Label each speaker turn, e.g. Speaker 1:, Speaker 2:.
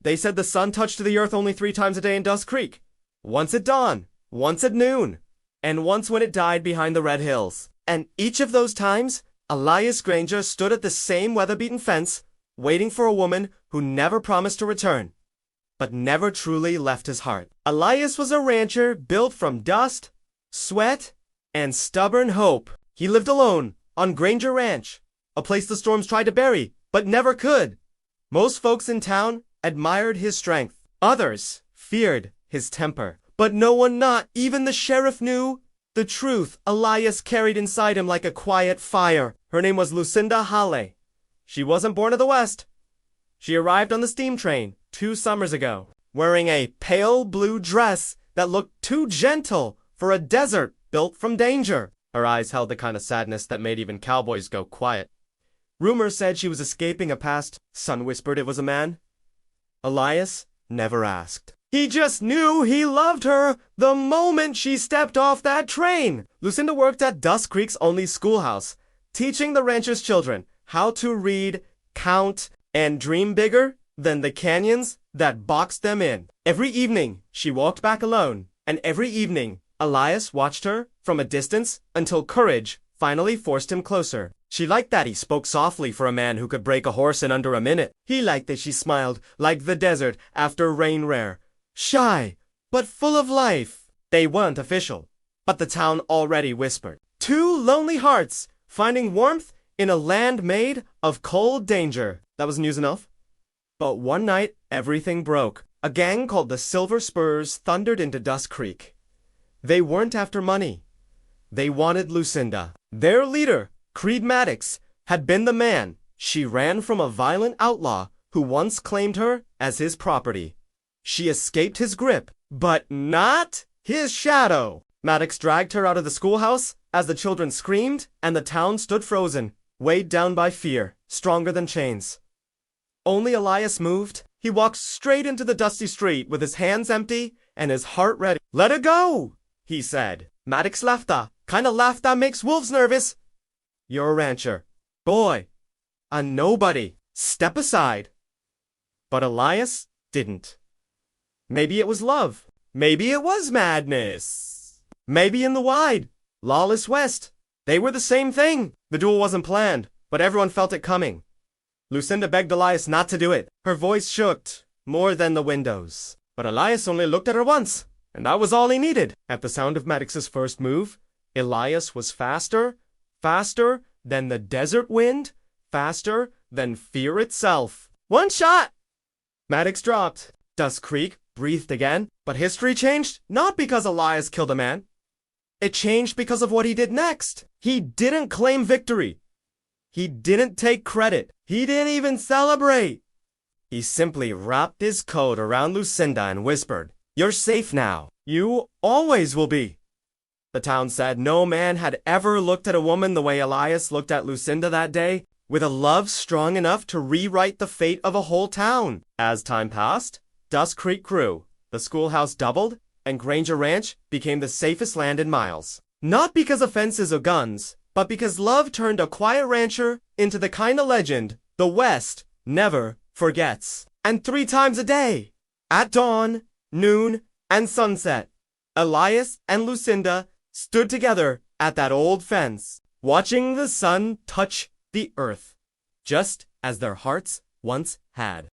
Speaker 1: They said the sun touched the earth only 3 times a day in Dust Creek. Once at dawn, once at noon, and once when it died behind the red hills. And each of those times, Elias Granger stood at the same weather-beaten fence, waiting for a woman who never promised to return, but never truly left his heart. Elias was a rancher built from dust, sweat, and stubborn hope. He lived alone on Granger Ranch, a place the storms tried to bury, but never could. Most folks in town admired his strength. Others feared his temper. But no one, not even the sheriff, knew the truth Elias carried inside him like a quiet fire. Her name was Lucinda Halley. She wasn't born of the West. She arrived on the steam train 2 summers ago, wearing a pale blue dress that looked too gentle for a desert built from danger. Her eyes held the kind of sadness that made even cowboys go quiet. Rumors said she was escaping a past. Son whispered it was a man. Elias never asked. He just knew he loved her the moment she stepped off that train. Lucinda worked at Dust Creek's only schoolhouse, teaching the rancher's children how to read, count, and dream bigger than the canyons that boxed them in. Every evening, she walked back alone, and every evening, Elias watched her from a distance until courage finally forced him closer. She liked that he spoke softly for a man who could break a horse in under a minute. He liked that she smiled like the desert after rain rare. Shy, but full of life. They weren't official, but the town already whispered. 2 lonely hearts finding warmth in a land made of cold danger. That was news enough. But one night, everything broke. A gang called the Silver Spurs thundered into Dust Creek. They weren't after money. They wanted Lucinda. Their leader, Creed Maddox, had been the man. She ran from a violent outlaw who once claimed her as his property. She escaped his grip, but not his shadow. Maddox dragged her out of the schoolhouse as the children screamed and the town stood frozen, weighed down by fear, stronger than chains. Only Elias moved. He walked straight into the dusty street with his hands empty and his heart ready. "Let her go," he said. Maddox laughed. Kind of laugh that makes wolves nervous. "You're a rancher. Boy. A nobody. Step aside." But Elias didn't. Maybe it was love. Maybe it was madness. Maybe in the wide, lawless West, they were the same thing. The duel wasn't planned, but everyone felt it coming. Lucinda begged Elias not to do it. Her voice shook more than the windows. But Elias only looked at her once, and that was all he needed. At the sound of Maddox's first move, Elias was faster than the desert wind, faster than fear itself. "One shot!" Maddox dropped. Dust Creek breathed again, but history changed not because Elias killed a man. It changed because of what he did next. He didn't claim victory. He didn't take credit. He didn't even celebrate. He simply wrapped his coat around Lucinda and whispered, "You're safe now. You always will be." The town said no man had ever looked at a woman the way Elias looked at Lucinda that day, with a love strong enough to rewrite the fate of a whole town. As time passed, Dust Creek grew, the schoolhouse doubled, and Granger Ranch became the safest land in miles. Not because of fences or guns, but because love turned a quiet rancher into the kind of legend the West never forgets. And 3 times a day, at dawn, noon, and sunset, Elias and Lucinda stood together at that old fence, watching the sun touch the earth, just as their hearts once had.